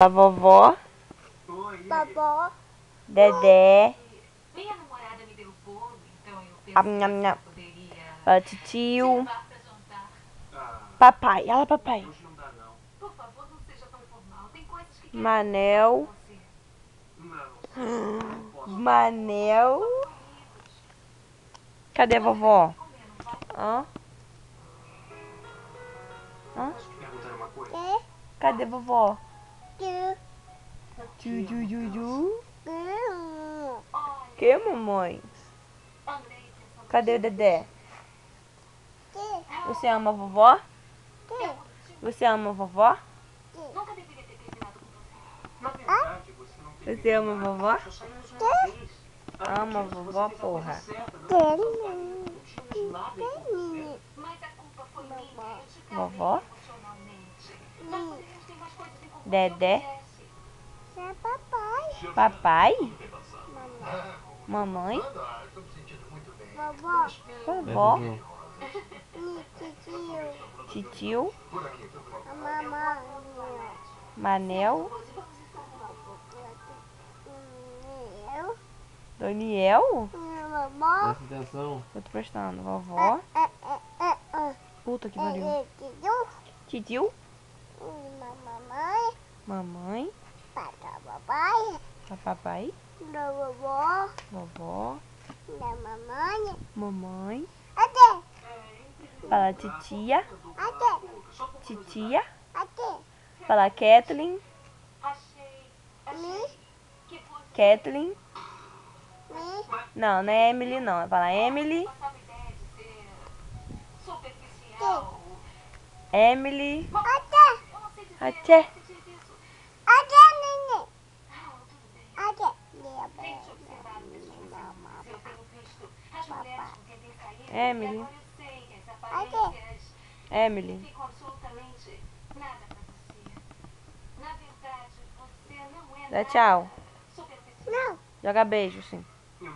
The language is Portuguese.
A vovó, Vovó. Dedé, Minha namorada me deu bolo, então eu a pensei minha, que eu poderia a titio, levar pra jantar. papai, ela papai, Hoje não dá, não. Por favor, não seja tão formal. Tem coisas que quero Manel, conversar com você. Não posso. Manel. Amigos, Cadê a vovó? comer, não vai? Hã? Hã? Posso te perguntar uma coisa? Que? Cadê a vovó? Que? Ju. Olha, Que, mamãe? andei pensando... Cadê o Dedé? Que? Você ama a vovó? Que? Você ama a vovó? Nunca deveria ter terminado com você. Na verdade, você não tem Você ama a vovó? Só saímos uma vez. Ama a vovó, porra. Mas a culpa foi minha. Eu te Vovó? carreguei emocionalmente. Nós poderíamos ter mais coisas em comum. Dedé? Jesse. É papai. Papai? Mamãe. Mamãe? Vovó. Vovó? Titio. Titio? A mamãe. Manel? Eu. Daniel? Vovó. Presta atenção. Eu tô prestando. Vovó? É. Puta que pariu. Titio. Titio? Mamãe. Mamãe? Papai. Papai? Da vovó. Vovó? Da mamãe. Mamãe? Até. Fala titia? Até. Titia? Até. Fala Kathleen? Me. Que fosse Kathleen? Me. Não, não é Emily não. Fala Emily? passava a ideia de ser superficial. Emily? Até. Eu não sei dizer. Até. Você diz isso. Até, neném. Tudo bem. Até. Tenho te observado nesses últimos meses. Eu tenho visto as mulheres com quem tem saído. Emily. E agora eu sei que as aparências Emily? ficam absolutamente nada pra você. Na verdade, você não é Dá nada tchau. superficial. Não. Joga beijo, sim. Eu